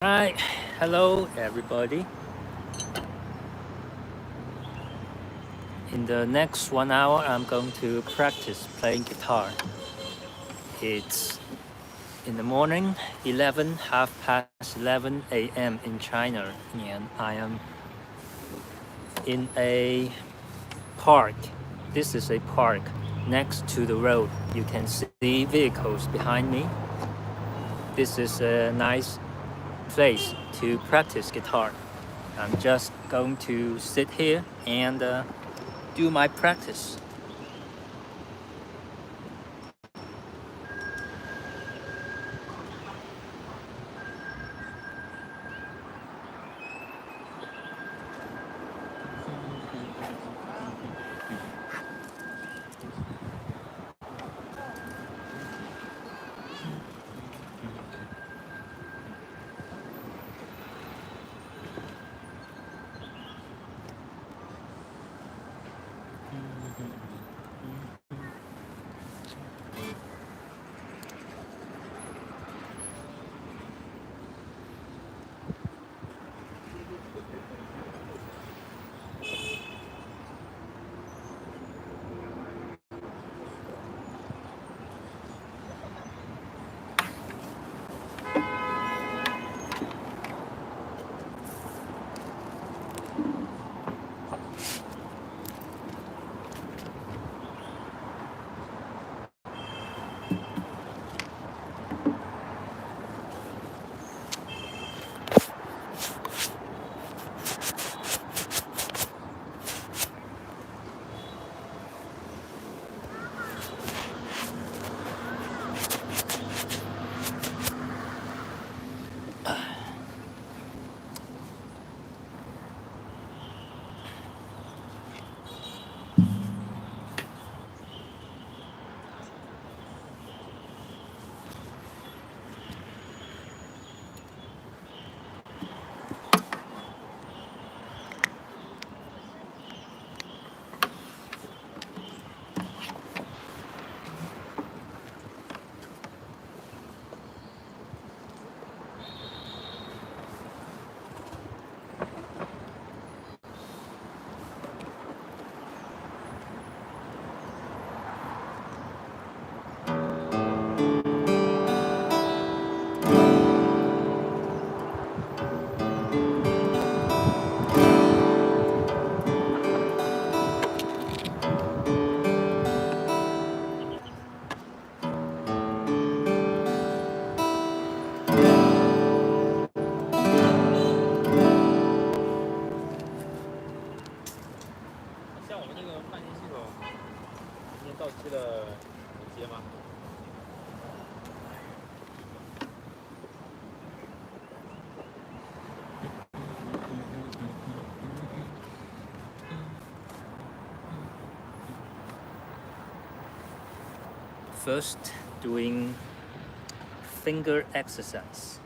Hi, hello everybody. In the next 1 hour, I'm going to practice playing guitar. It's in the morning, 11 a.m. in China, and I am in a park. This is a park next to the road. You can see vehicles behind me. This is a nice place to practice guitar. I'm just going to sit here and do my practice. First, doing finger exercise.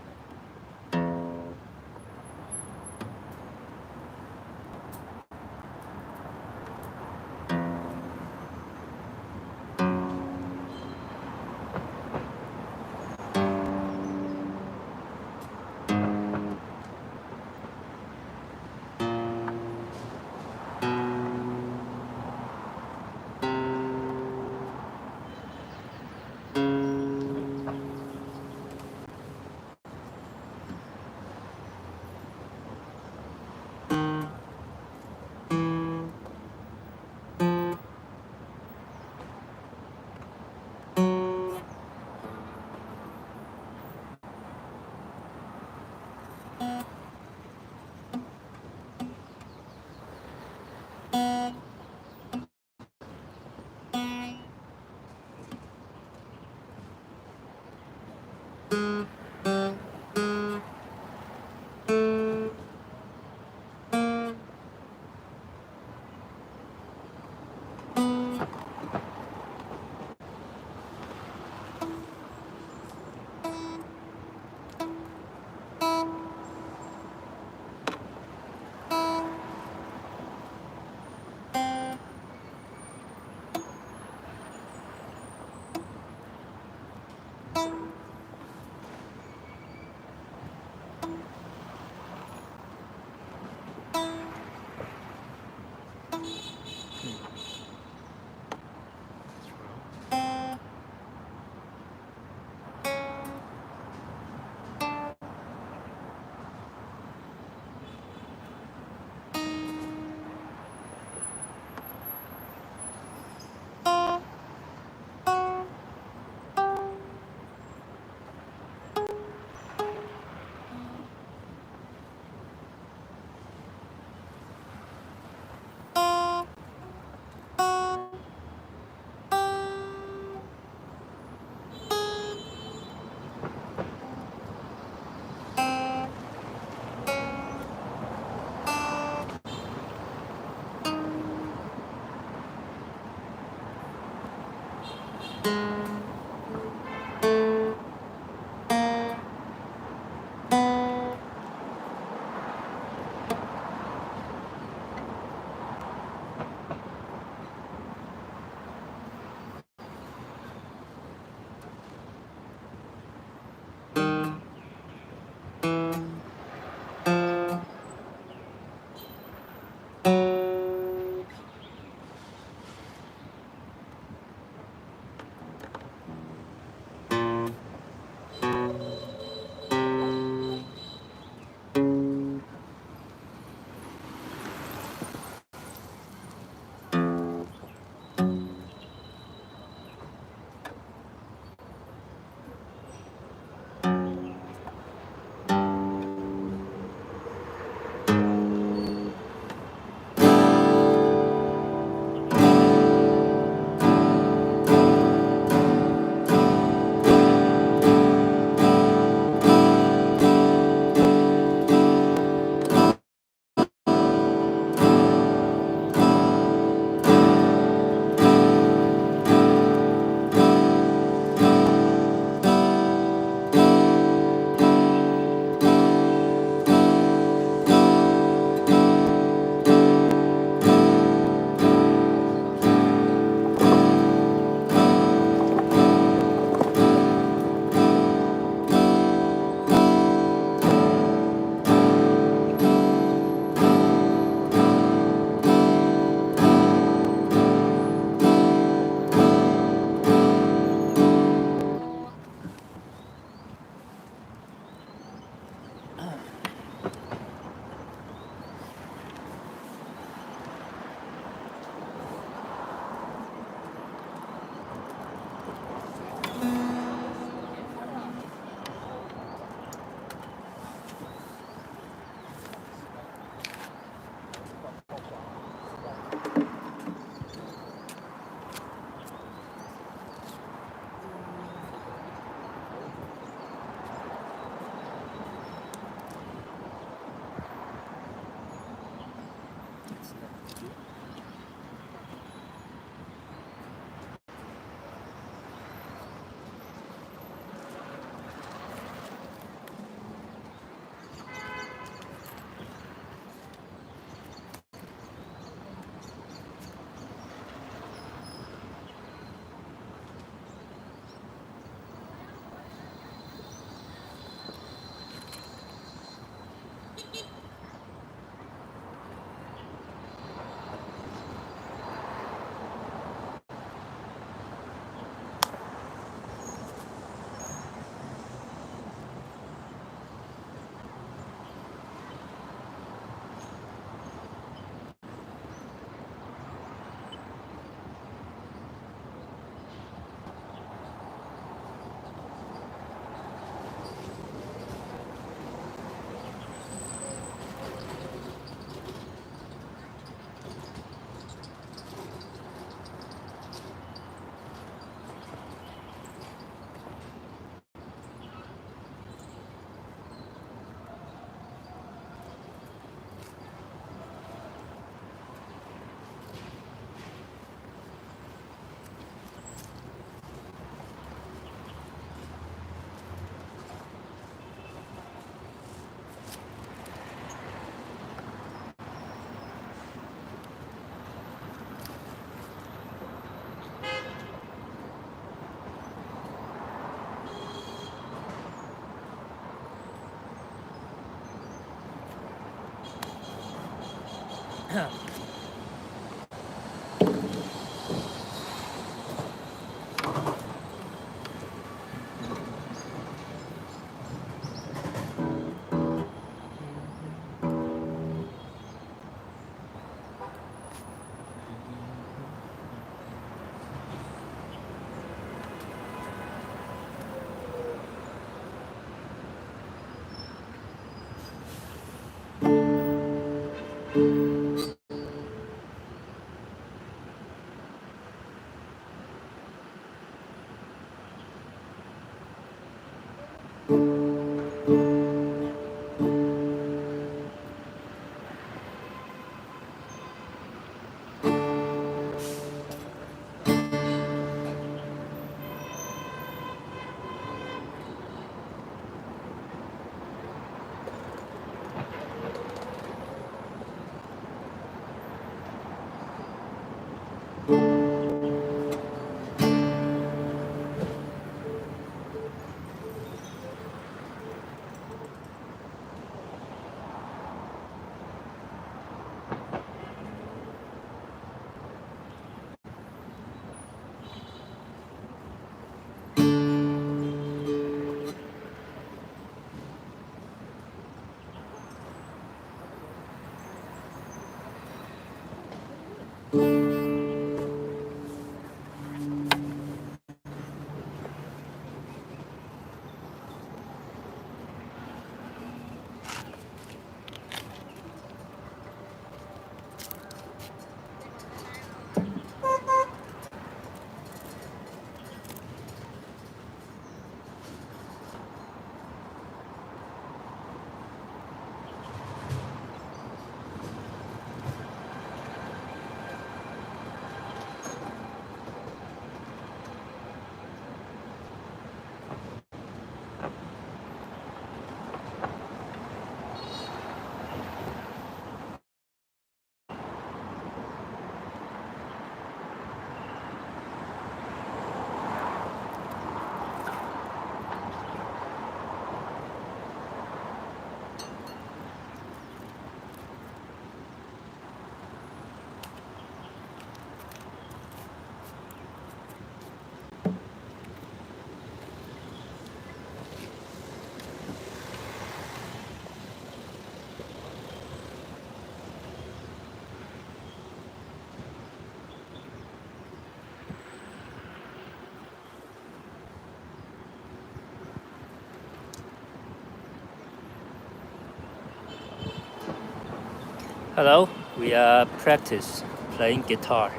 Hello, we are practice playing guitar.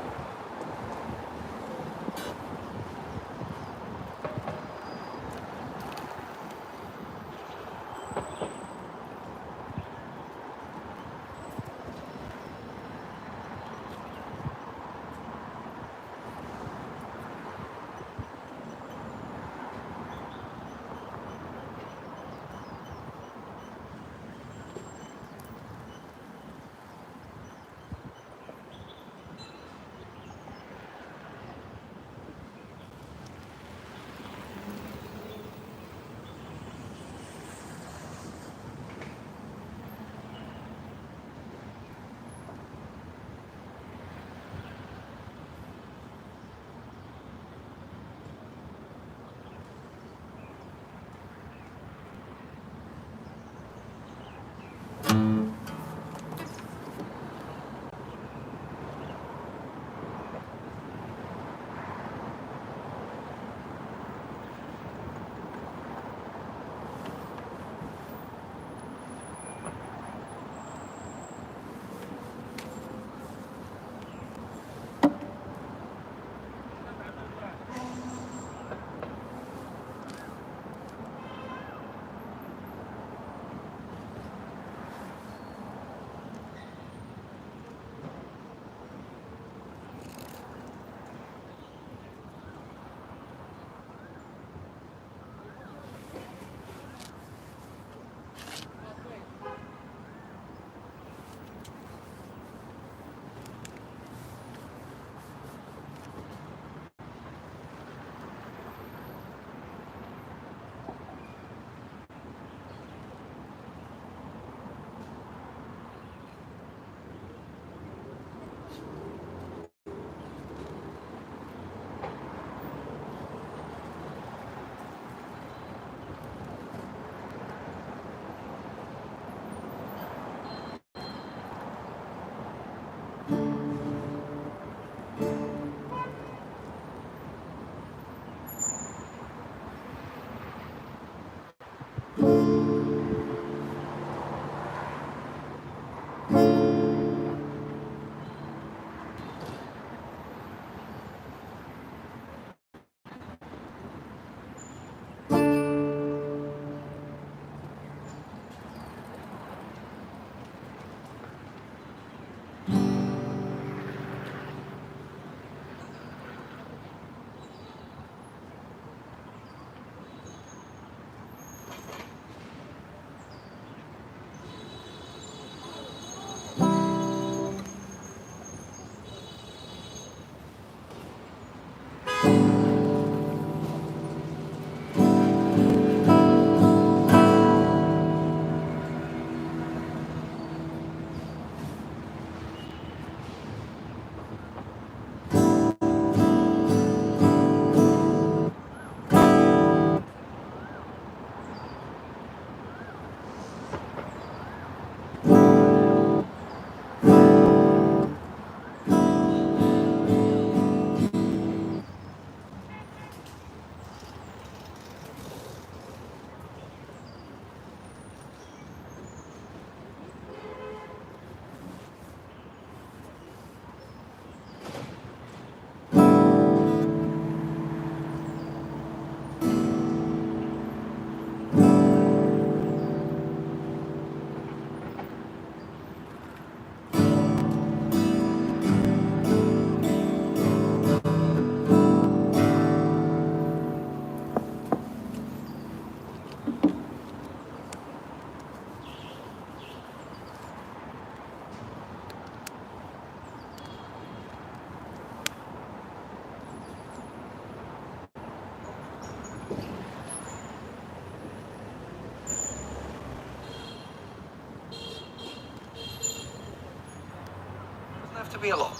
be a lot.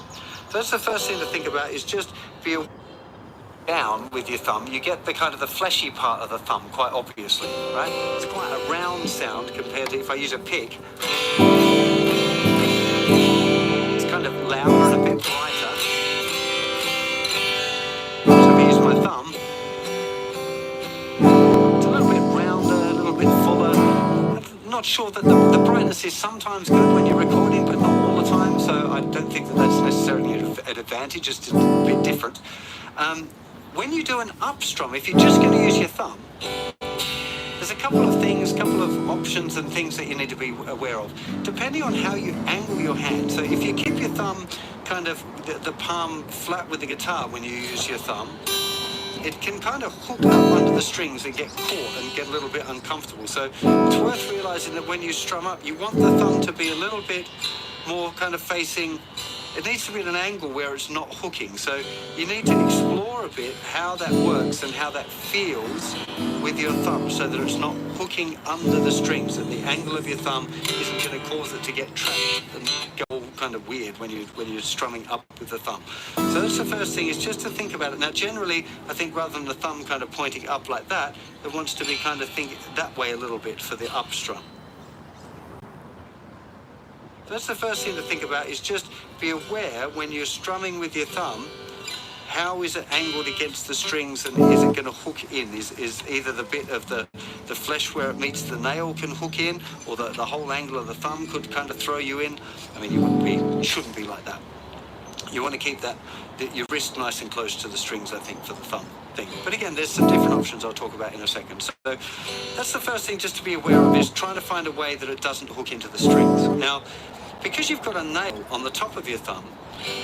So that's the first thing to think about, is just be down with your thumb. You get the kind of the fleshy part of the thumb quite obviously, right? It's quite a round sound compared to if I use a pick. It's kind of louder and a bit brighter. So if I use my thumb, it's a little bit rounder, a little bit fuller. I'm not sure that the brightness is sometimes good when you're recording, but not all the time, so I don't think that that's necessarily an advantage, just a bit different. When you do an up strum, if you're just going to use your thumb, there's a couple of things, couple of options and things that you need to be aware of, depending on how you angle your hand. So if you keep your thumb kind of the palm flat with the guitar when you use your thumb, it can kind of hook up under the strings and get caught and get a little bit uncomfortable. So it's worth realizing that when you strum up, you want the thumb to be a little bit more kind of facing, it needs to be at an angle where it's not hooking. So you need to explore a bit how that works and how that feels with your thumb, so that it's not hooking under the strings, that the angle of your thumb isn't going to cause it to get trapped and go all kind of weird when you're strumming up with the thumb. So that's the first thing, is just to think about it. Now generally, I think rather than the thumb kind of pointing up like that, it wants to be kind of thinking that way a little bit for the up strum. That's the first thing to think about, is just be aware when you're strumming with your thumb, how is it angled against the strings, and is it going to hook in? Is either the bit of the flesh where it meets the nail can hook in, or the whole angle of the thumb could kind of throw you in? I mean, you shouldn't be like that. You want to keep your wrist nice and close to the strings, I think, for the thumb thing. But again, there's some different options I'll talk about in a second. So that's the first thing just to be aware of, is trying to find a way that it doesn't hook into the strings. Now, because you've got a nail on the top of your thumb,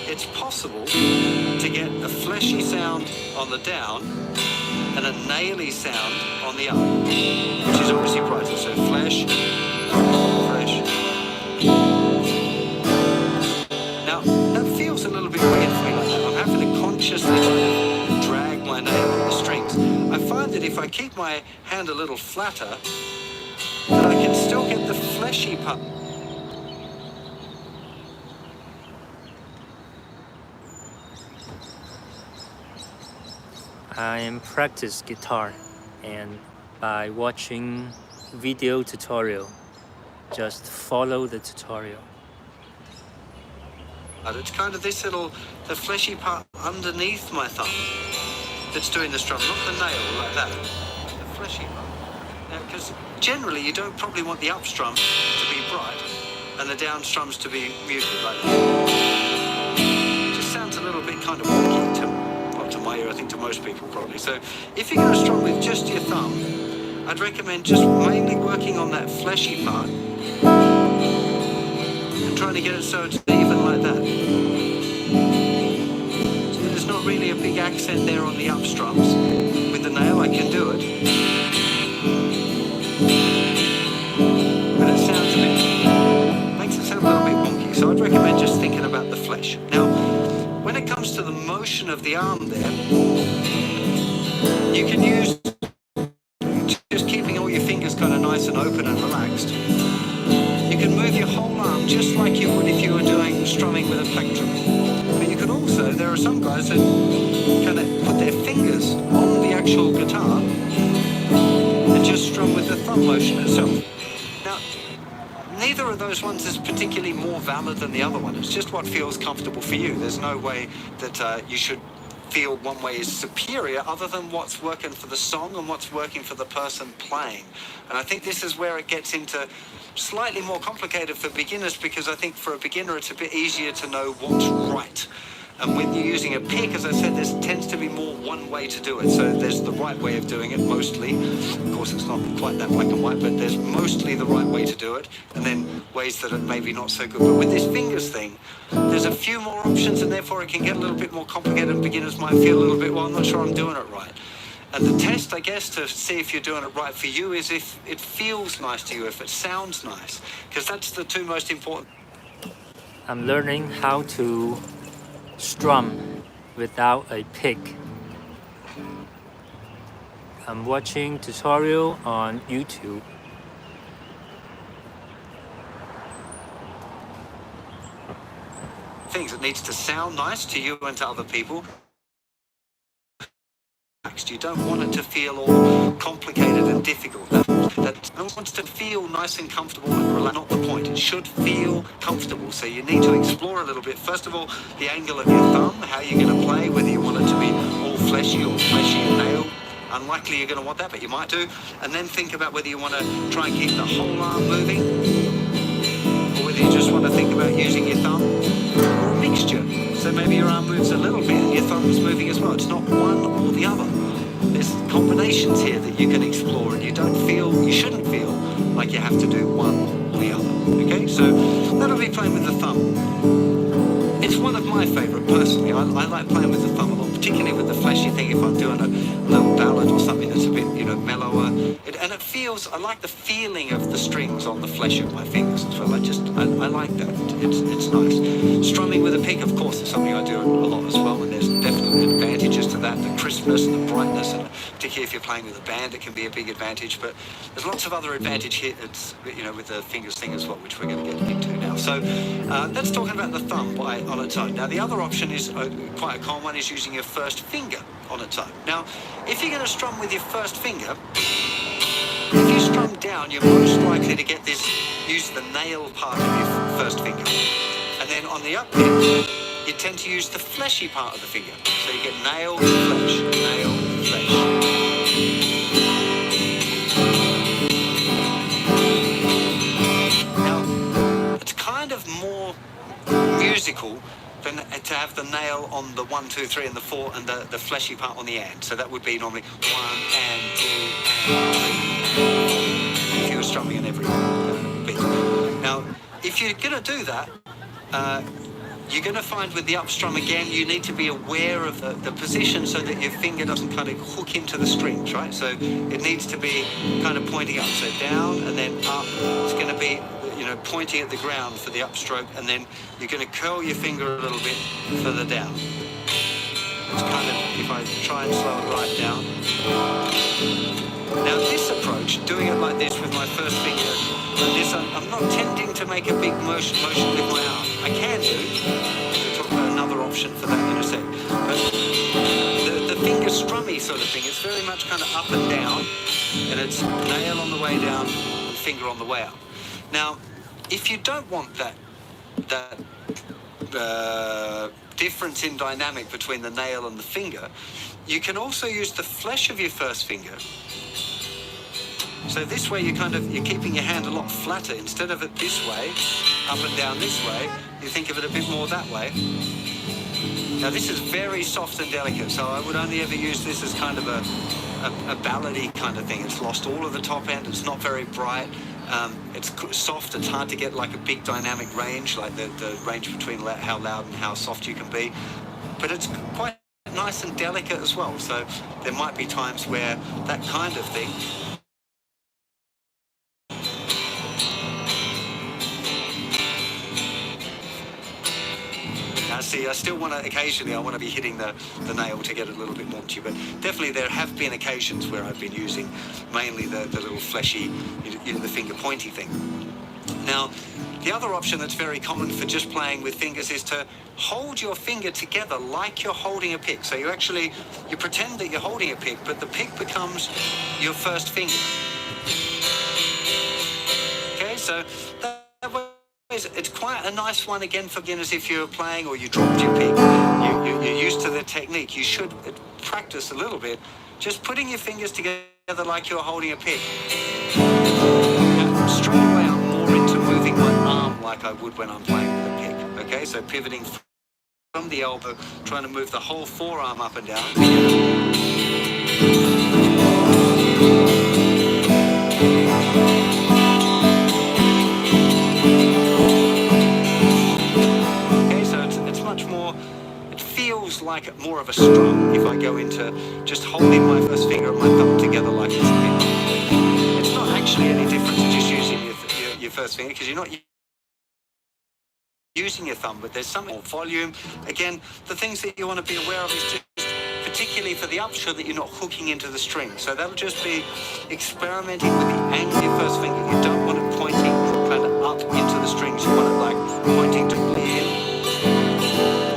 it's possible to get a fleshy sound on the down and a naily sound on the up, which is obviously brighter. So flesh, flesh. Now, that feels a little bit weird for me like that. I'm having to consciously drag my nail on the strings. I find that if I keep my hand a little flatter, that I can still get the fleshy part. I practice guitar, and by watching video tutorial, just follow the tutorial. It's kind of this little, the fleshy part underneath my thumb that's doing the strum, not the nail like that, the fleshy part. Now, because generally you don't probably want the up strum to be bright and the down strums to be muted like that. It just sounds a little bit kind of wonky to my ear, I think to most people probably. So if you're going to strum with just your thumb, I'd recommend just mainly working on that fleshy part and trying to get it so it's even like that. So there's not really a big accent there on the up strums. With the nail I can do it, but it sounds makes it sound a little bit wonky. So I'd recommend just thinking about the flesh. Now, when it comes to the motion of the arm there, you can use just keeping all your fingers kind of nice and open and relaxed. You can move your whole arm just like you would if you were doing strumming with a plectrum. But you could also, there are some guys that kind of put their fingers on the actual guitar and just strum with the thumb motion itself. Now, neither of those ones is particularly more valid than the other one. It's just what feels comfortable for you. There's no way that you should feel one way is superior other than what's working for the song and what's working for the person playing. And I think this is where it gets into slightly more complicated for beginners, because I think for a beginner it's a bit easier to know what's right. And when you're using a pick, as I said, there tends to be more one way to do it. So there's the right way of doing it, mostly. Of course, it's not quite that black and white, but there's mostly the right way to do it, and then ways that are maybe not so good. But with this fingers thing, there's a few more options, and therefore it can get a little bit more complicated, and beginners might feel a little bit, well, I'm not sure I'm doing it right. And the test, I guess, to see if you're doing it right for you is if it feels nice to you, if it sounds nice, because that's the two most important. I'm learning how to strum without a pick. I'm watching tutorial on YouTube. Things that need needs to sound nice to you and to other people. You don't want it to feel all complicated and difficult. That wants to feel nice and comfortable and relaxed. Not the point. It should feel comfortable. So you need to explore a little bit. First of all, the angle of your thumb, how you're going to play, whether you want it to be all fleshy or fleshy and nail. Unlikely you're going to want that, but you might do. And then think about whether you want to try and keep the whole arm moving, or whether you just want to think about using your thumb, or a mixture. So maybe your arm moves a little bit and your thumb's moving as well. It's not one or the other. There's combinations here that you can explore, and you shouldn't feel like you have to do one or the other. Okay, so that'll be playing with the thumb. It's one of my favourite personally. I like playing with the thumb a lot, particularly with the fleshy thing if I'm doing a little ballad or something that's a bit, mellower. And it feels, I like the feeling of the strings on the flesh of my fingers as well. I like that. It's nice. Strumming with a pick, of course, is something I do a lot as well, and there's definitely advantages to that. The crispness and the brightness, and particularly if you're playing with a band, it can be a big advantage. But there's lots of other advantage here, with the fingers thing as well, which we're going to get into now. So that's talking about the thumb on its own. Now, the other option is quite a common one, is using your first finger on its own. Now, if you're going to strum with your first finger, if you strum down, you're most likely to use the nail part of your first finger. And then on the up pick, you tend to use the fleshy part of the finger. So you get nail, flesh, nail, flesh. Now, it's kind of more musical than to have the nail on the 1, 2, 3 and the 4 and the fleshy part on the end. So that would be normally 1 and 2 and 3. If you were strumming in every beat. Now, if you're going to do that, you're going to find with the up strum again, you need to be aware of the position so that your finger doesn't kind of hook into the strings, right? So it needs to be kind of pointing up. So down and then up. It's going to be, pointing at the ground for the upstroke, and then you're going to curl your finger a little bit further down. It's kind of, if I try and slow it right down. Now this approach, doing it like this with my first finger, like this, I'm not tending to make a big motion with my arm. I can do. We'll talk about another option for that in a sec. But the finger strummy sort of thing, it's very much kind of up and down, and it's nail on the way down and finger on the way up. Now, if you don't want that difference in dynamic between the nail and the finger, you can also use the flesh of your first finger. So this way you're keeping your hand a lot flatter. Instead of it this way, up and down this way, you think of it a bit more that way. Now this is very soft and delicate, so I would only ever use this as kind of a ballady kind of thing. It's lost all of the top end, it's not very bright. It's soft, it's hard to get like a big dynamic range, like the range between how loud and how soft you can be. But it's quite nice and delicate as well, so there might be times where that kind of thing I still want to, occasionally I want to be hitting the nail to get it a little bit more to you, but definitely there have been occasions where I've been using mainly the little fleshy, the finger pointy thing. Now, the other option that's very common for just playing with fingers is to hold your finger together like you're holding a pick. So you pretend that you're holding a pick, but the pick becomes your first finger. Okay, so that way, it's quite a nice one again for beginners. If you're playing or you dropped your pick, you're used to the technique, you should practice a little bit, just putting your fingers together like you're holding a pick. Now, straight away I'm more into moving my arm like I would when I'm playing with a pick. Okay, so pivoting from the elbow, trying to move the whole forearm up and down. Like more of a strum if I go into just holding my first finger and my thumb together like it's a pick. It's not actually any different to just using your first finger, because you're not using your thumb, but there's some more volume. Again, the things that you want to be aware of is just particularly for the upstroke that you're not hooking into the string. So that'll just be experimenting with the angle of your first finger. You don't want it pointing kind of up into the strings. You want it like pointing to in.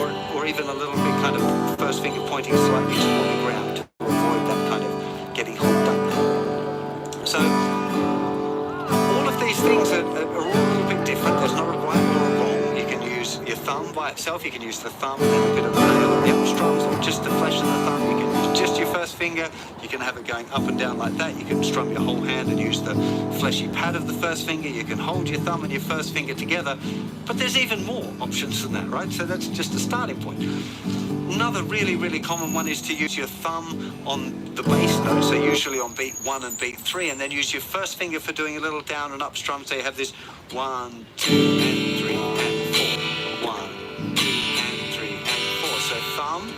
pointing slightly toward the ground to avoid that kind of getting hooked up. So all of these things are all a little bit different. There's not a right or a wrong. You can use your thumb by itself. You can use the thumb and then a bit of the nail on the upstrums, or just the flesh of the thumb. You can use just your first finger. You can have it going up and down like that. You can strum your whole hand and use the fleshy pad of the first finger. You can hold your thumb and your first finger together. But there's even more options than that, right? So that's just a starting point. Another really, really common one is to use your thumb on the bass note, so usually on beat 1 and beat 3, and then use your first finger for doing a little down and up strum, so you have this 1, 2, and 3, and 4. 1, 2, and 3, and 4. So thumb,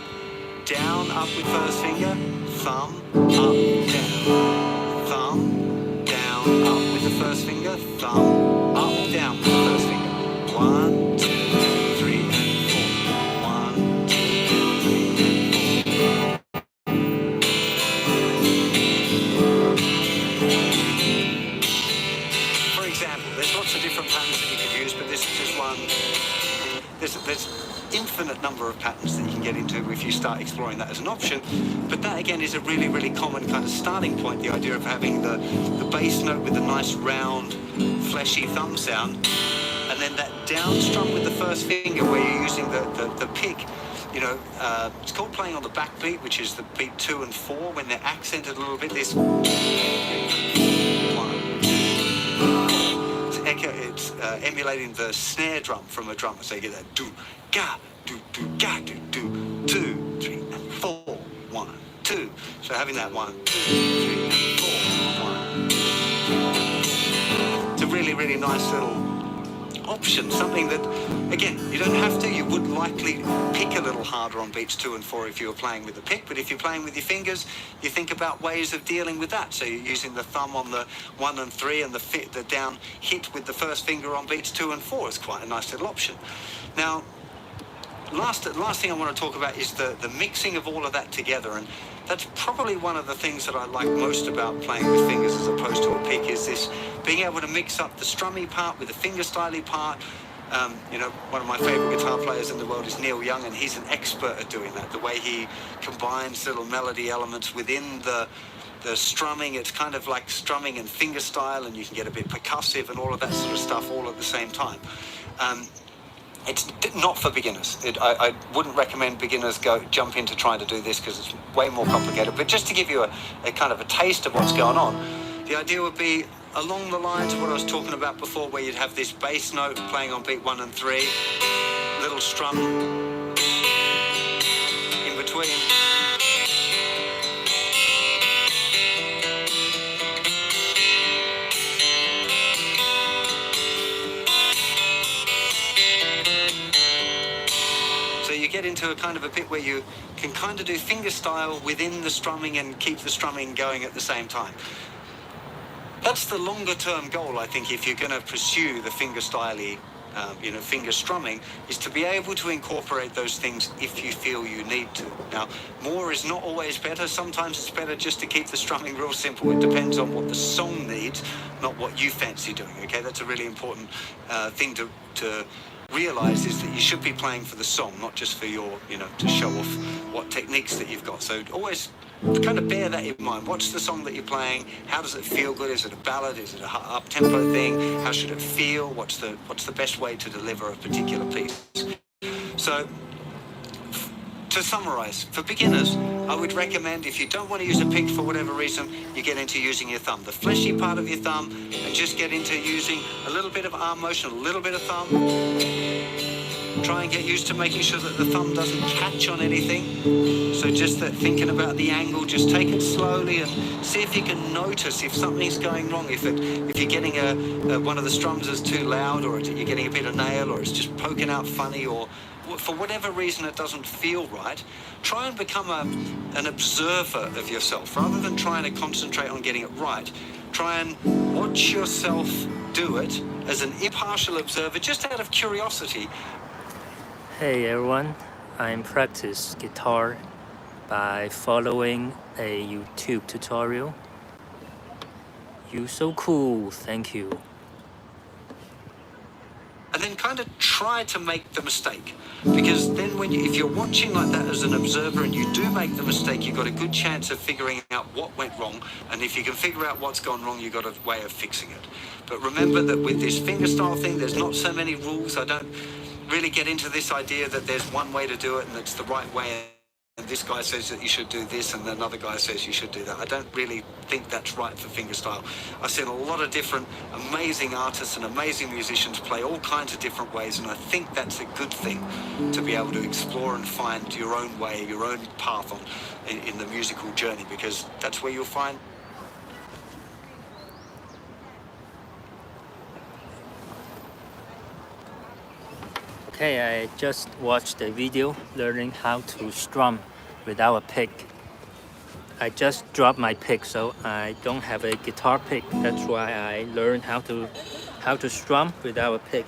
down, up with first finger, thumb, up, down. Thumb, down, up with the first finger, thumb, up, down with the first finger. 1, 2, and 3, and 4. 1, 2, and 3, and 4. For example, there's lots of different patterns that you can use, but this is just one. There's infinite number of patterns that you can get into if you start exploring that as an option. But that again is a really, really common kind of starting point, the idea of having the bass note with a nice round, fleshy thumb sound, and then that down strum with the first finger where you're using the pick. You know, it's called playing on the backbeat, which is the beat 2 and 4, when they're accented a little bit. This it's emulating the snare drum from a drummer, so you get that do ga do ga do 2, 3, and 4, 1, 2. So having that 1, 2, 3, and 4, 1. It's a really, really nice little option, something that, again, you don't have to. You would likely pick a little harder on beats 2 and 4 if you were playing with the pick, but if you're playing with your fingers, you think about ways of dealing with that. So you're using the thumb on the 1 and 3, and the down hit with the first finger on beats 2 and 4 is quite a nice little option. Now, last thing I want to talk about is the mixing of all of that together, and that's probably one of the things that I like most about playing with fingers as opposed to a pick, is this being able to mix up the strummy part with the fingerstyle part. You know, one of my favorite guitar players in the world is Neil Young, and he's an expert at doing that. The way he combines little melody elements within the strumming, it's kind of like strumming and fingerstyle, and you can get a bit percussive and all of that sort of stuff all at the same time. It's not for beginners. I wouldn't recommend beginners jump into trying to do this because it's way more complicated. But just to give you a kind of a taste of what's going on, the idea would be along the lines of what I was talking about before, where you'd have this bass note playing on beat 1 and 3, little strum in between. You get into a kind of a bit where you can kind of do fingerstyle within the strumming and keep the strumming going at the same time. That's the longer term goal, I think, if you're going to pursue the fingerstyle-y, finger strumming, is to be able to incorporate those things if you feel you need to. Now, more is not always better. Sometimes it's better just to keep the strumming real simple. It depends on what the song needs, not what you fancy doing, okay? That's a really important thing to realize, is that you should be playing for the song, not just for your, to show off what techniques that you've got. So always kind of bear that in mind. What's the song that you're playing? How does it feel good? Is it a ballad? Is it a up-tempo thing? How should it feel? What's the best way to deliver a particular piece? So to summarize, for beginners, I would recommend, if you don't want to use a pick for whatever reason, you get into using your thumb, the fleshy part of your thumb, and just get into using a little bit of arm motion, a little bit of thumb. Try and get used to making sure that the thumb doesn't catch on anything. So just that, thinking about the angle, just take it slowly and see if you can notice if something's going wrong. If you're getting one of the strums is too loud, or you're getting a bit of nail, or it's just poking out funny, or for whatever reason it doesn't feel right. Try and become an observer of yourself rather than trying to concentrate on getting it right. Try and watch yourself do it as an impartial observer, just out of curiosity. Hey everyone, I practice guitar by following a YouTube tutorial. You so cool, thank you. And then kind of try to make the mistake. Because then if you're watching like that as an observer and you do make the mistake, you've got a good chance of figuring out what went wrong. And if you can figure out what's gone wrong, you've got a way of fixing it. But remember that with this fingerstyle thing, there's not so many rules. I don't really get into this idea that there's one way to do it and it's the right way. And this guy says that you should do this and another guy says you should do that. I don't really think that's right for fingerstyle. I've seen a lot of different amazing artists and amazing musicians play all kinds of different ways, and I think that's a good thing to be able to explore and find your own way, your own path in the musical journey, because that's where you'll find. Okay, I just watched a video learning how to strum without a pick. I just dropped my pick, so I don't have a guitar pick. That's why I learned how to strum without a pick.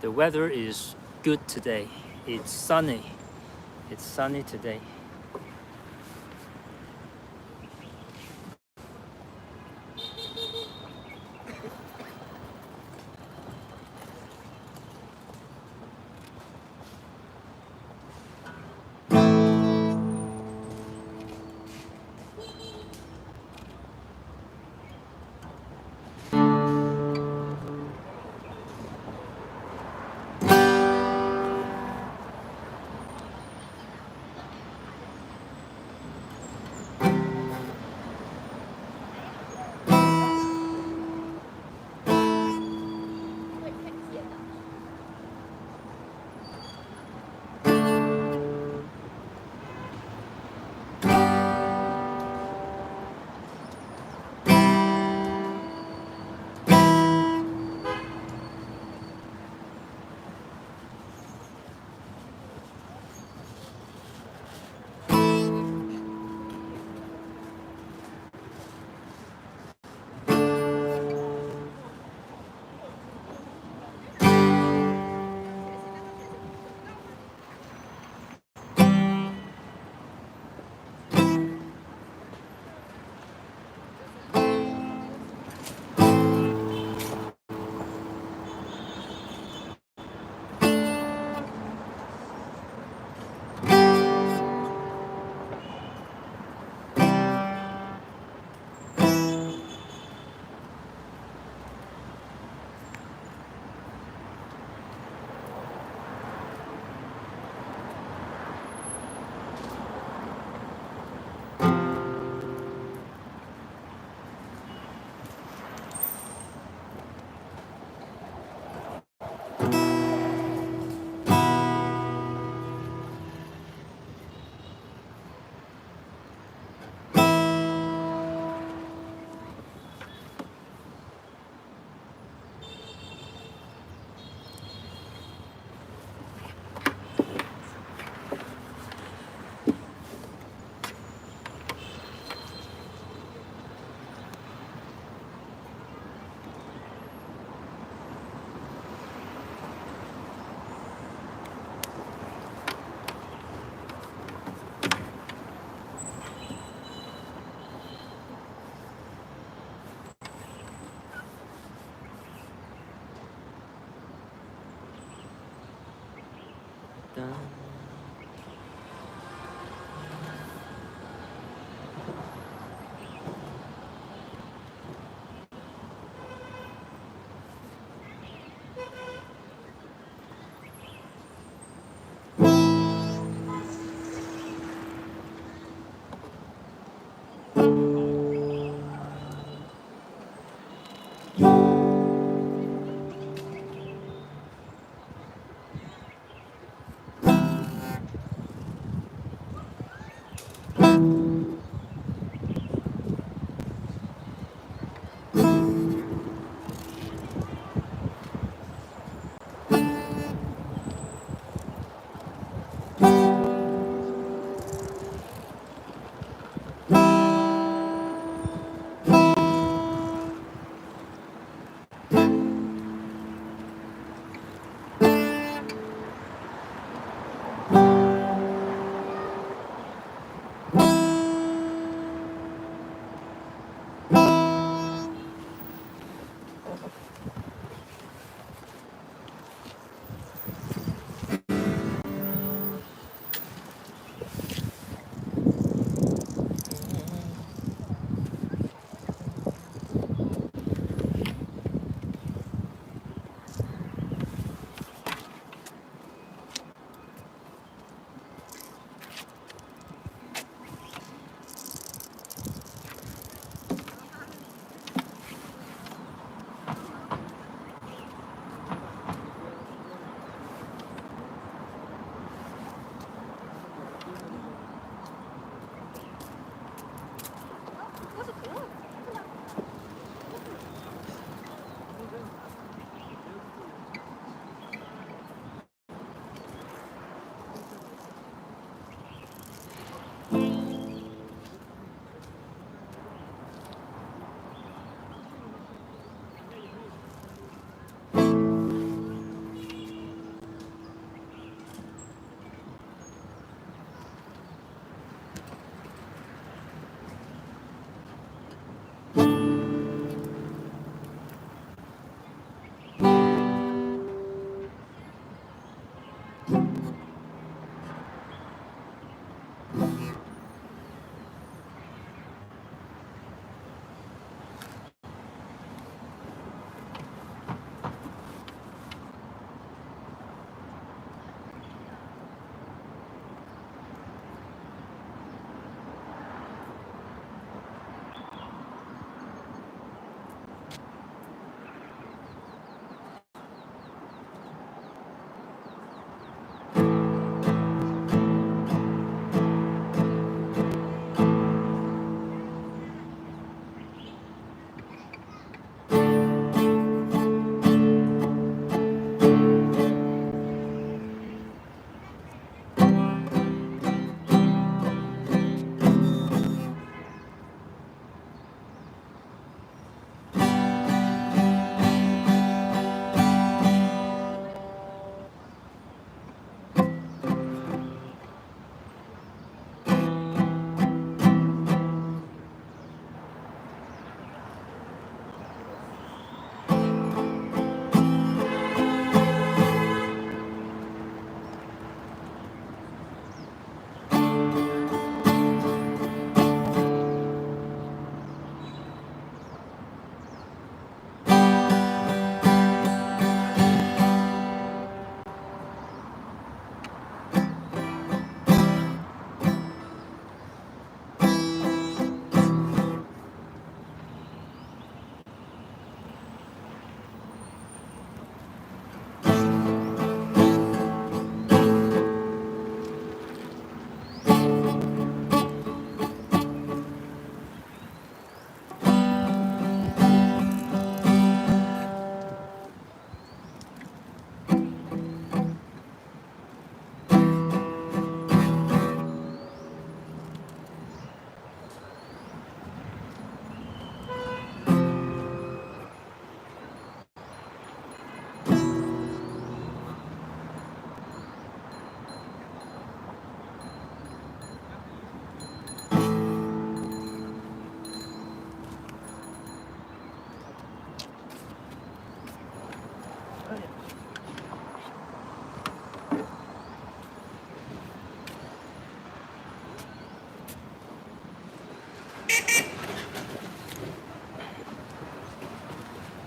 The weather is good today. It's sunny It's sunny today. Dun.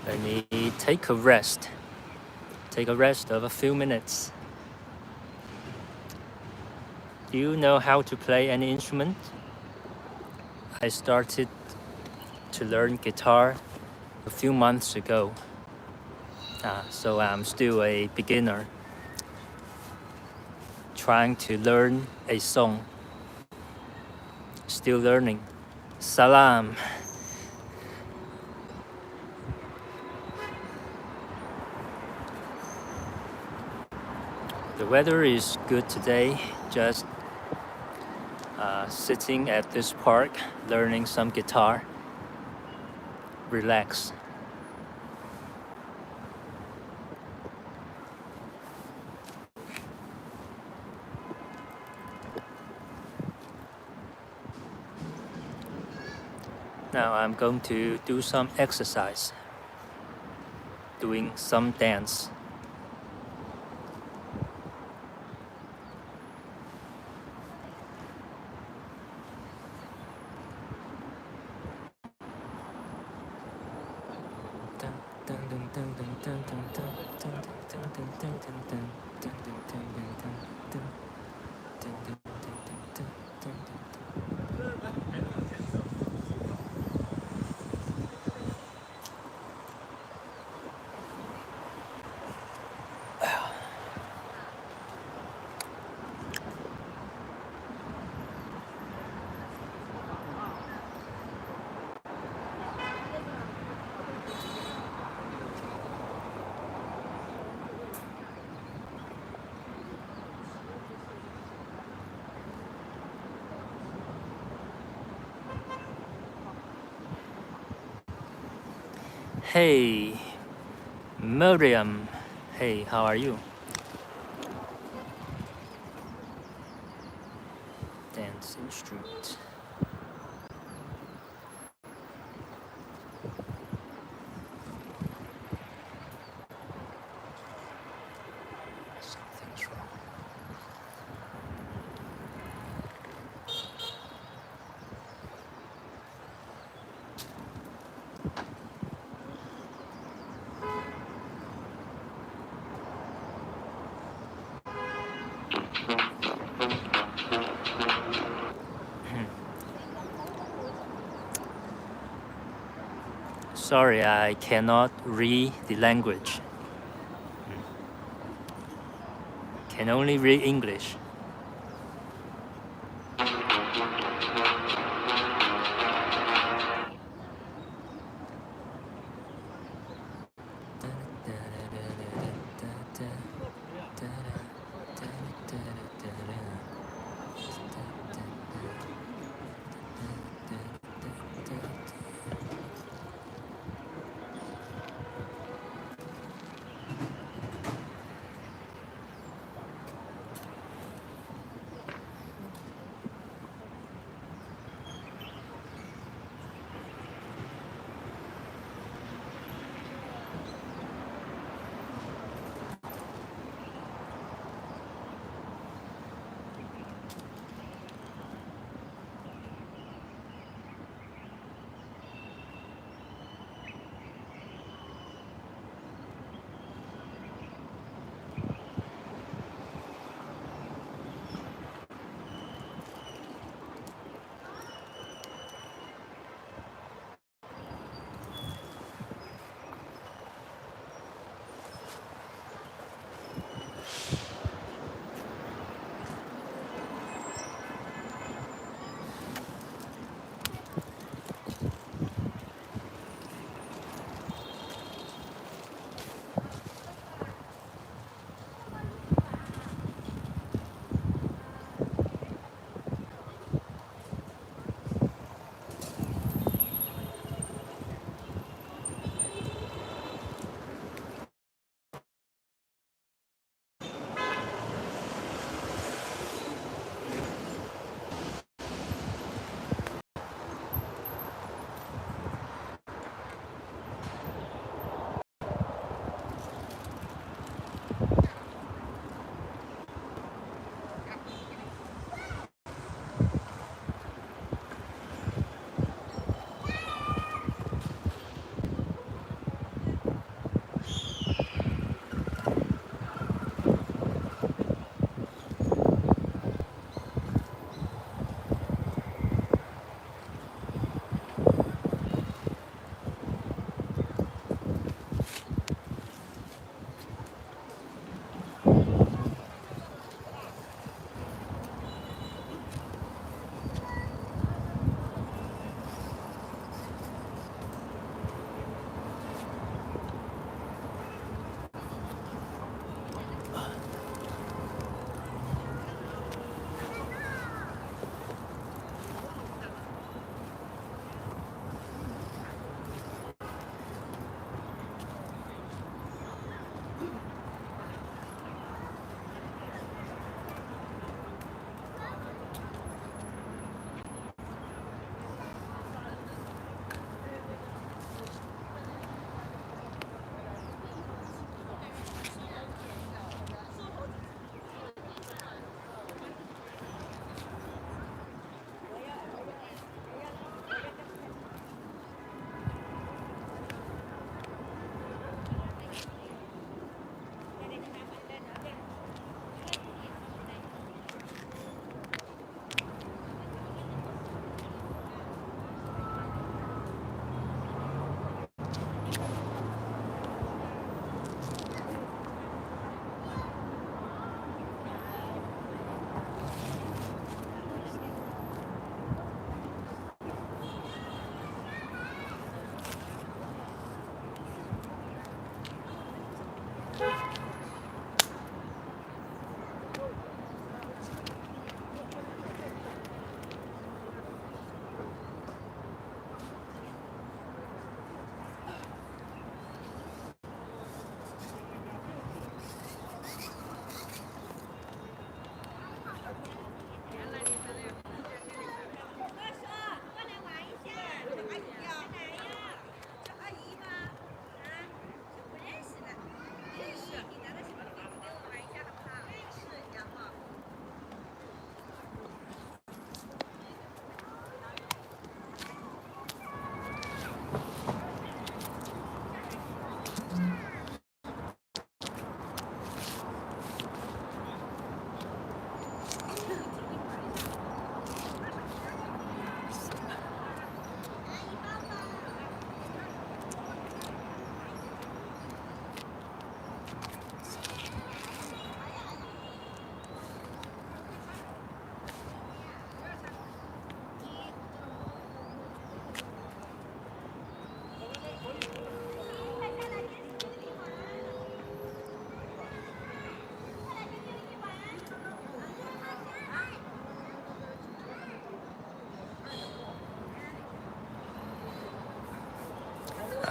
Let me take a rest. Take a rest of a few minutes. Do you know how to play any instrument? I started to learn guitar a few months ago. So I'm still a beginner, trying to learn a song. Still learning. Salam. The weather is good today. Just sitting at this park, learning some guitar. Relax. Now I'm going to do some exercise, doing some dance. Hey, Miriam. Hey, how are you? Dance instrument. Something's wrong. Sorry, I cannot read the language. Can only read English.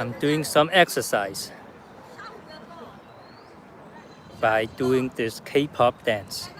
I'm doing some exercise by doing this K-pop dance.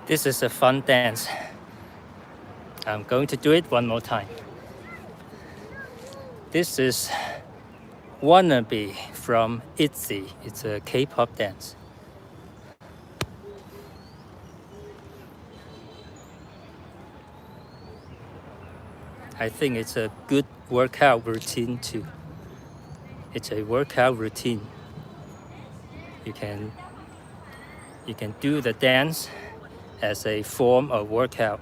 This is a fun dance. I'm going to do it one more time. This is Wannabe from ITZY. It's a K-pop dance. I think it's a good workout routine too. It's a workout routine. You can do the dance as a form of workout.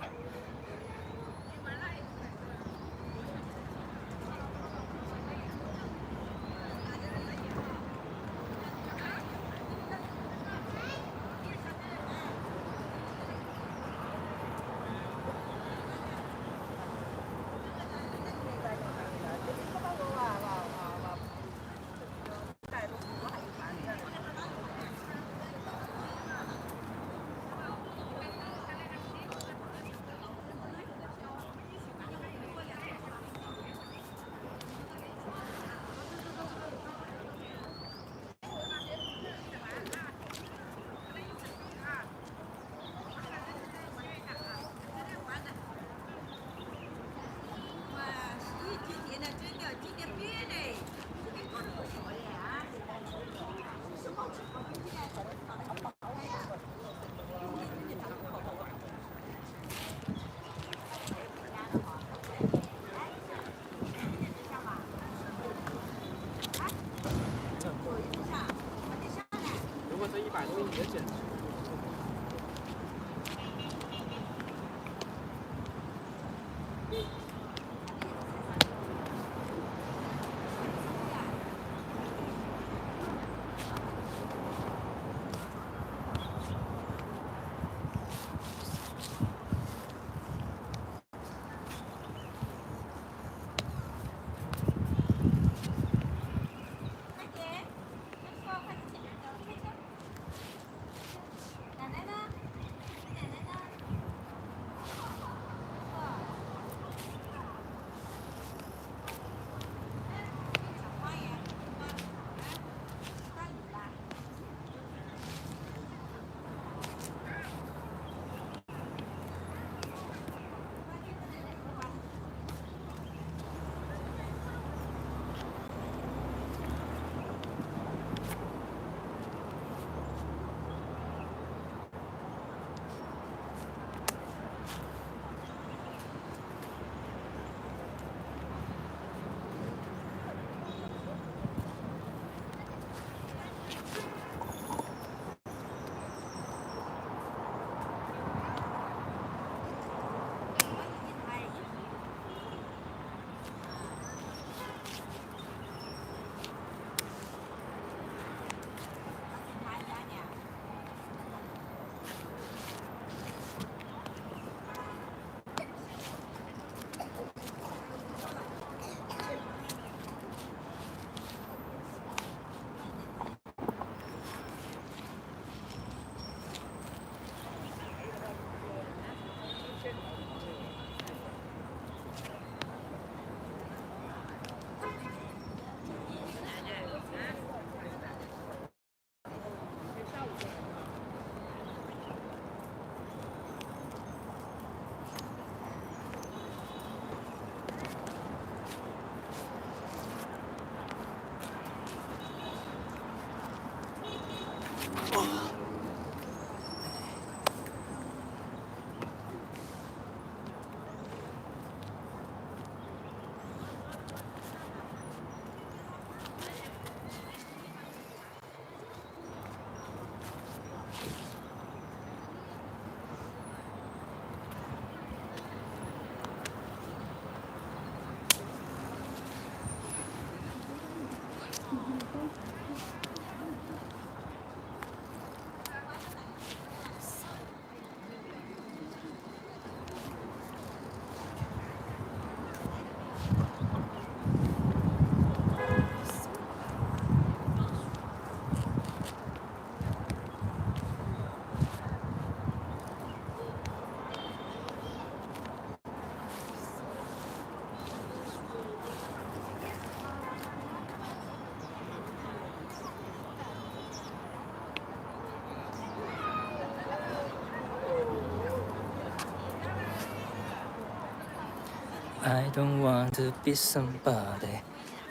I don't want to be somebody,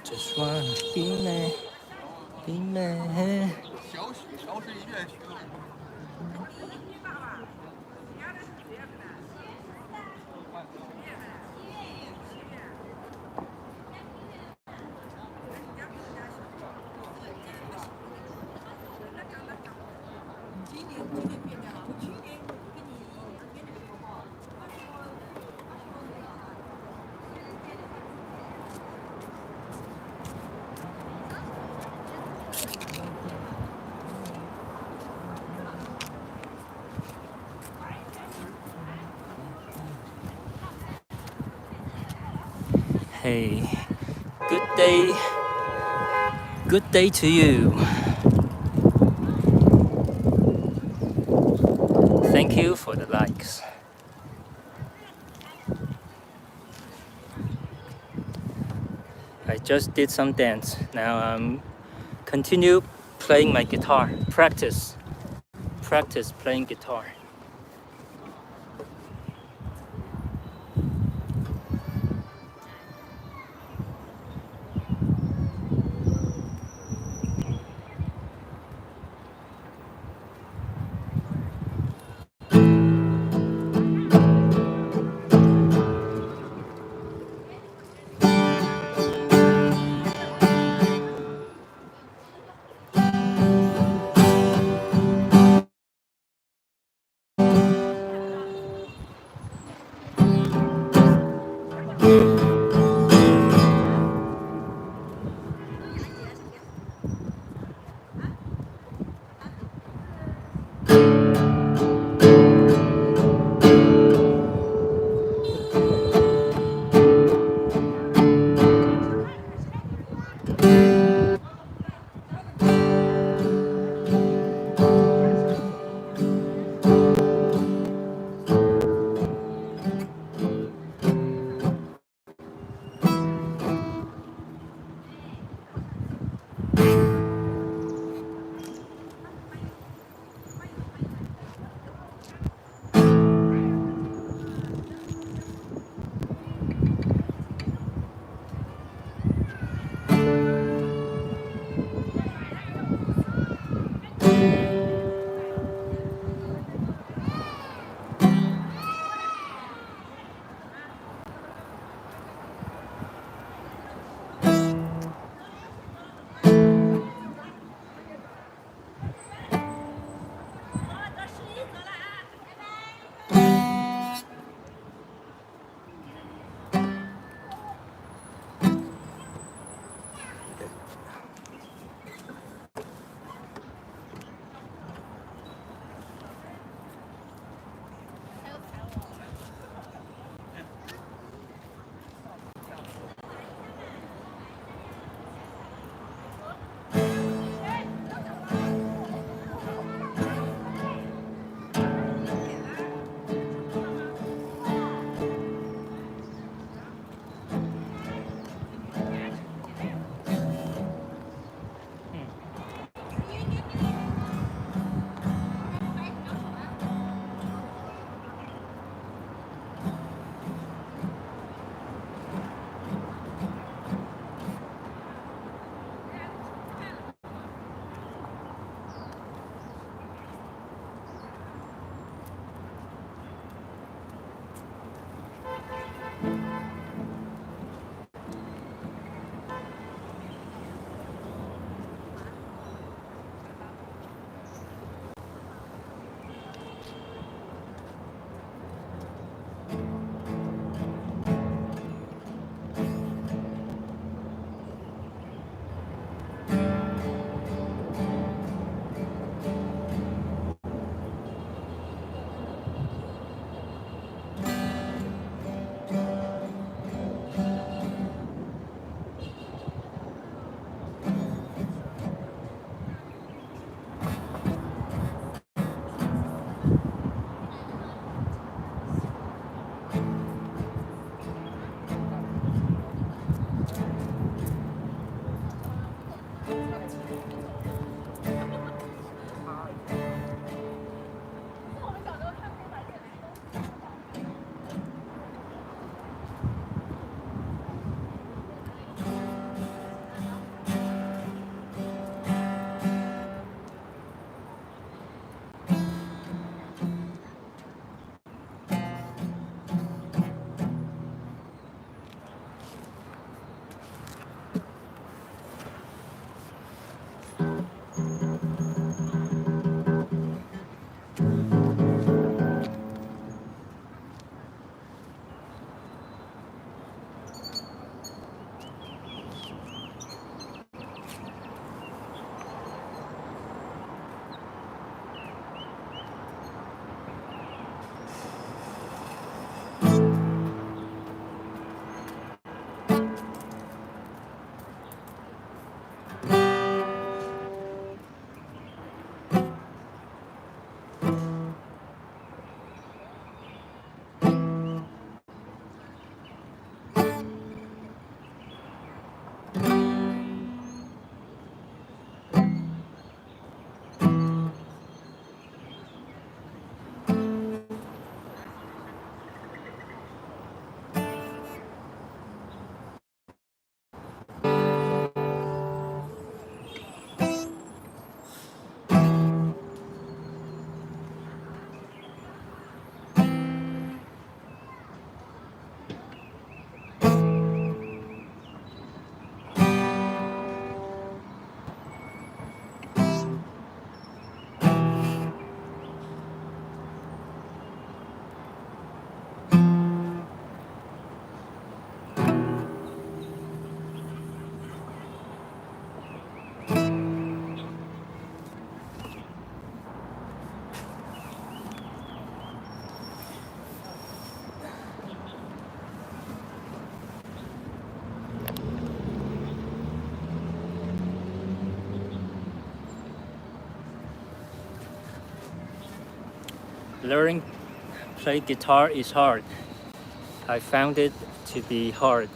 just wanna be me, be me. 小许调试音乐曲。Hey, good day. Good day to you. Thank you for the likes. I just did some dance. Now I'm continue playing my guitar. Practice playing guitar. Learning play guitar is hard. I found it to be hard.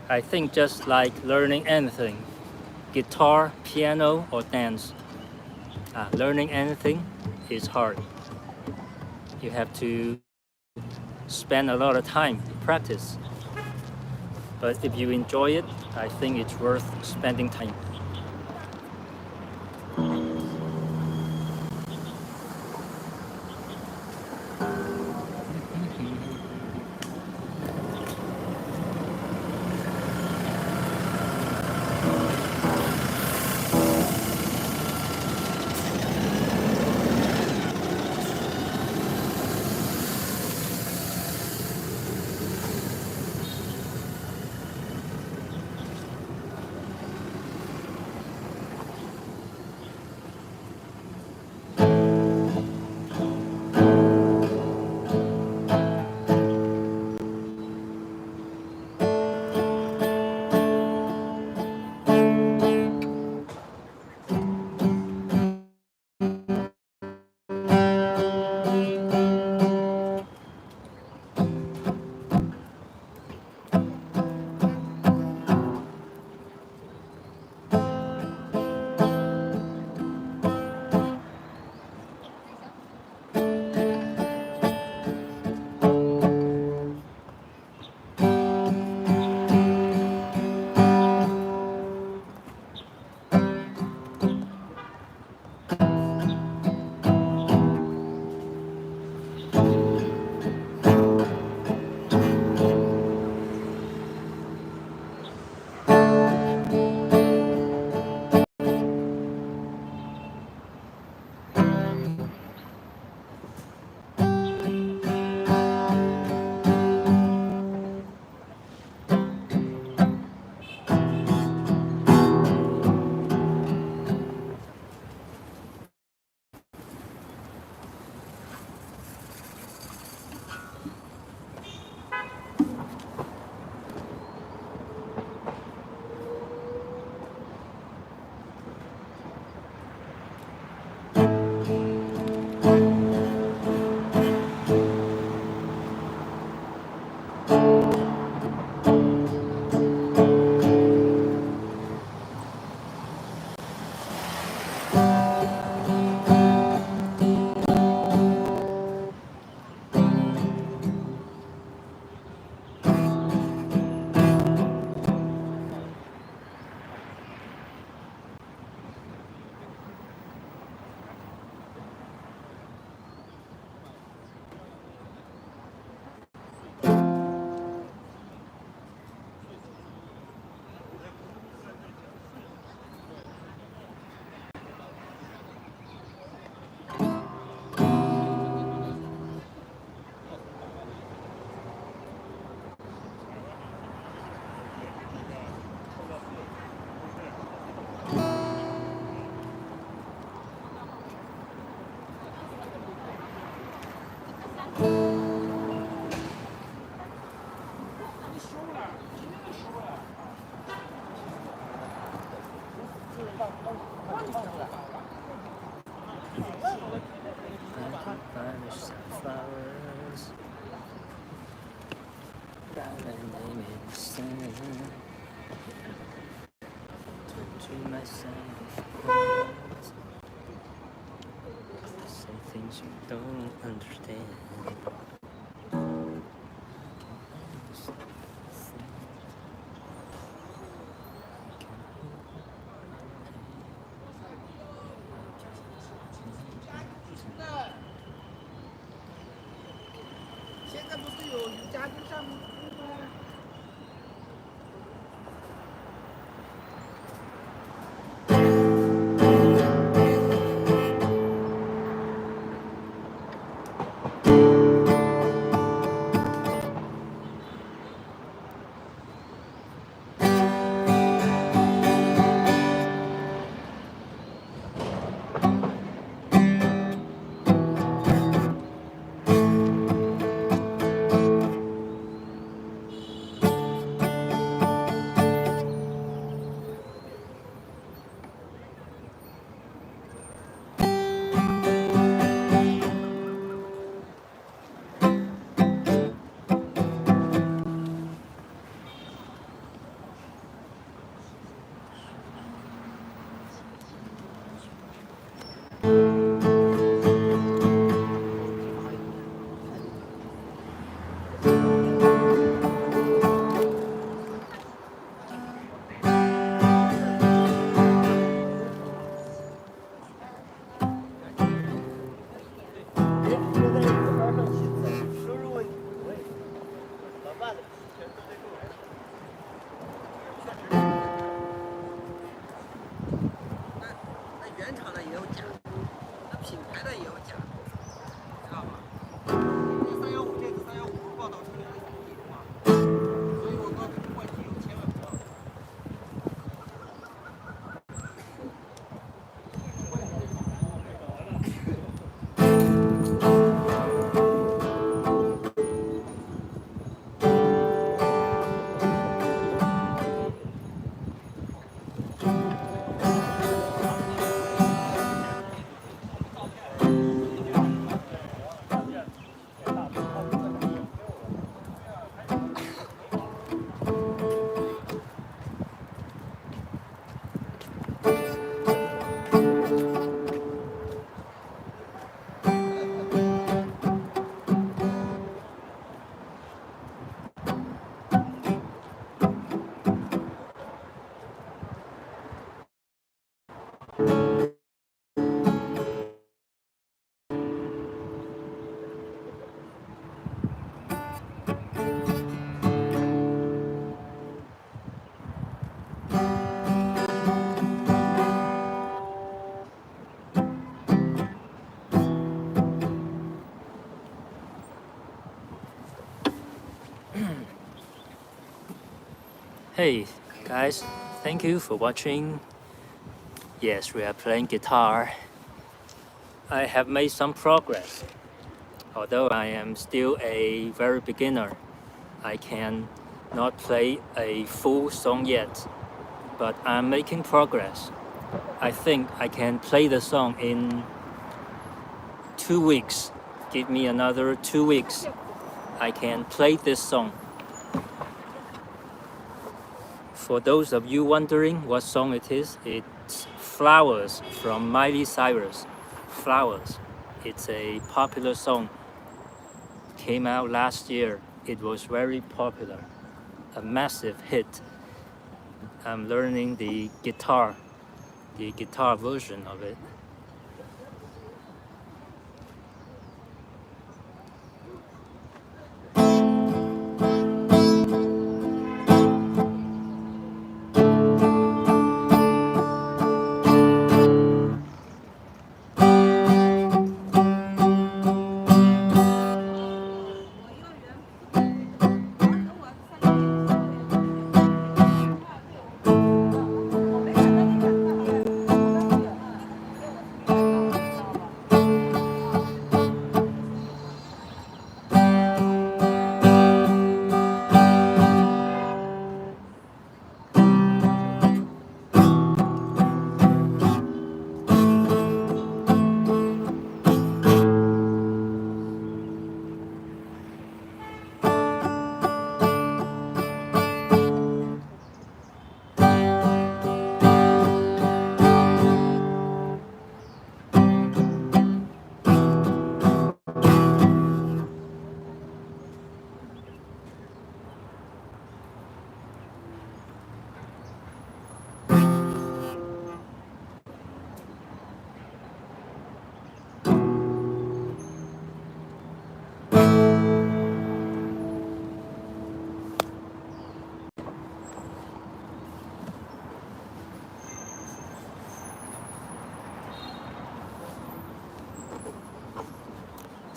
I think just like learning anything, guitar, piano, or dance, learning anything is hard. You have to spend a lot of time practice. But if you enjoy it, I think it's worth spending time. Flowers, to myself, some things you don't understand. Hey guys, thank you for watching. Yes, we are playing guitar. I have made some progress. Although I am still a very beginner, I can not play a full song yet, but I'm making progress. I think I can play the song in 2 weeks. Give me another 2 weeks. I can play this song. For those of you wondering what song it is, it's Flowers from Miley Cyrus. Flowers. It's a popular song. Came out last year. It was very popular. A massive hit. I'm learning the guitar version of it.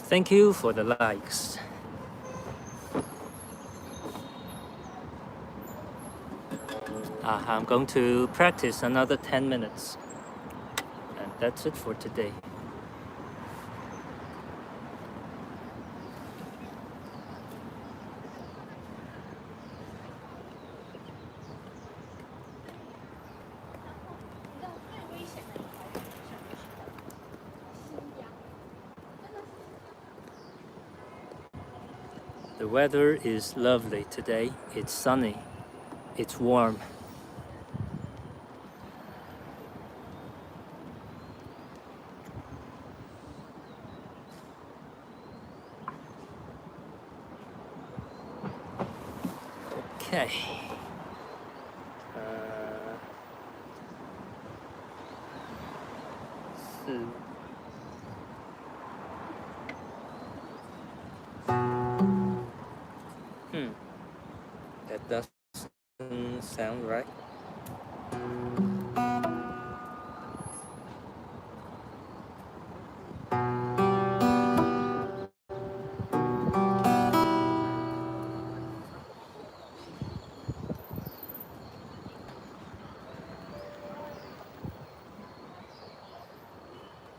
Thank you for the likes. I'm going to practice another 10 minutes. And that's it for today. The weather is lovely today. It's sunny. It's warm. Okay. That doesn't sound right.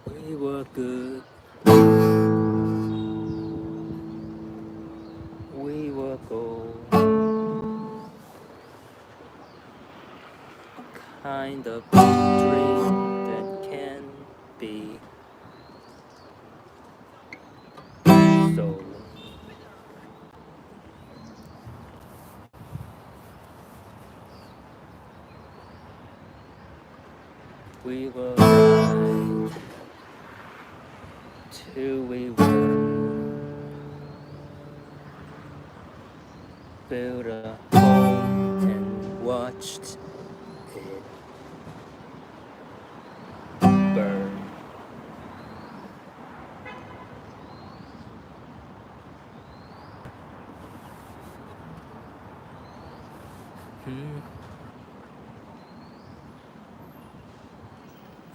We were good. We were gold. Kind of dream that can be so. We were right till we were built a home and watched it burn.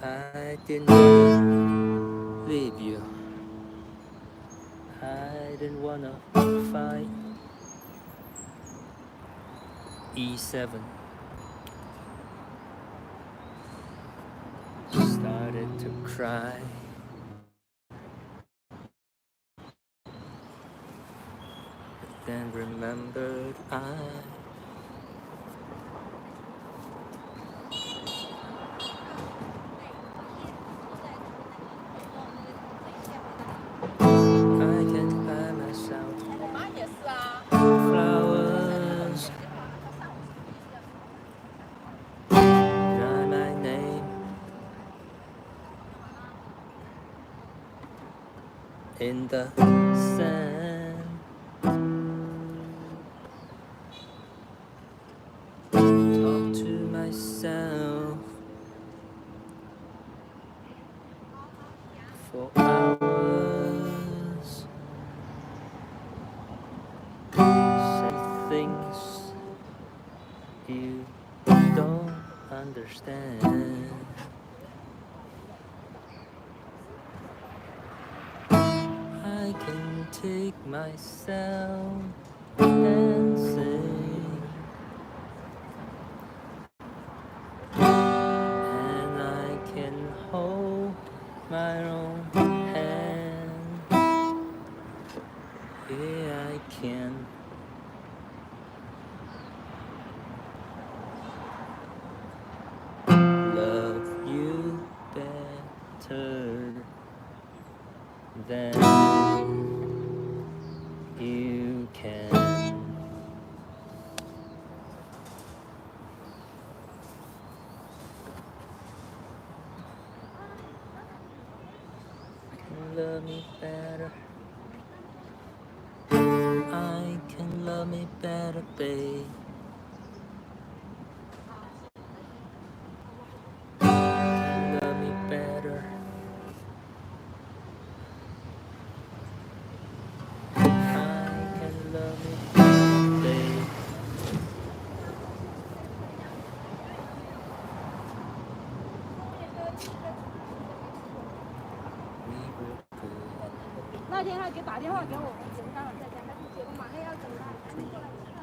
I didn't leave you. I didn't wanna fight. E7. Started to cry. Then remembered I can buy myself flowers, write my name in the sand. Talk to myself for hours. Say things you don't understand. I can take myself dancing, and I can hold my own hand. Yeah, I can. Love you better than you can. Love me better. I can love me better, babe. Love me better. I can love me better, babe. We were good. 那天他打电话给我，我刚好在家，他说姐夫马上要走了，赶紧过来吃饭。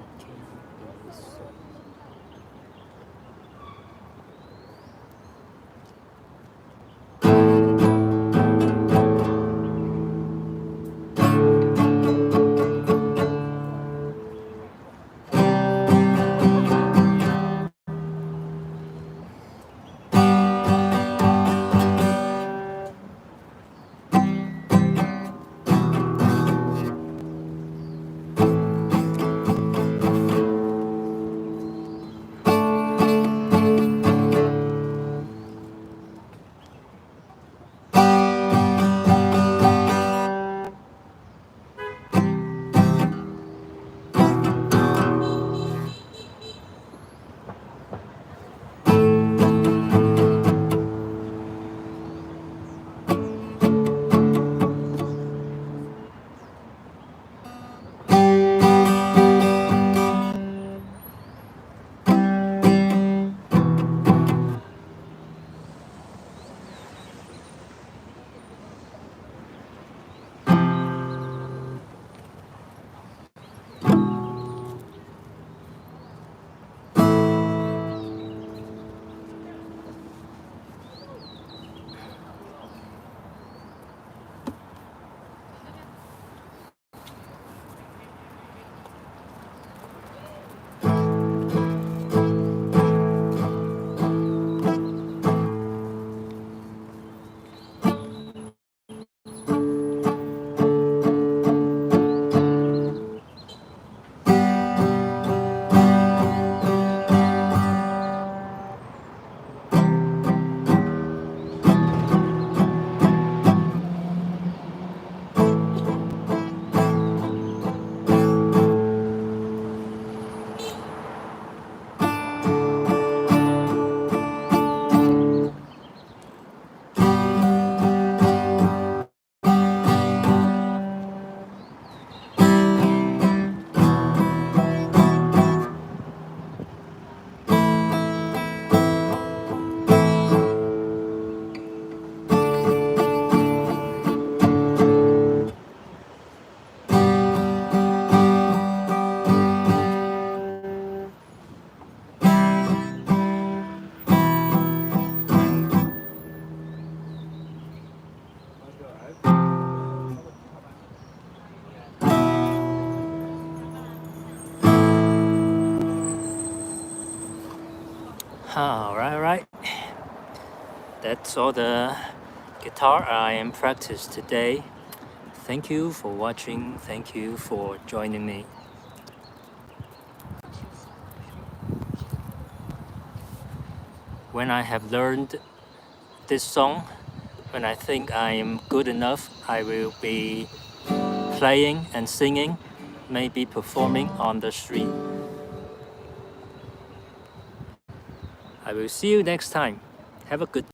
Alright. That's all the guitar I am practice today. Thank you for watching. Thank you for joining me. When I have learned this song, when I think I am good enough, I will be playing and singing, maybe performing on the street. I will see you next time. Have a good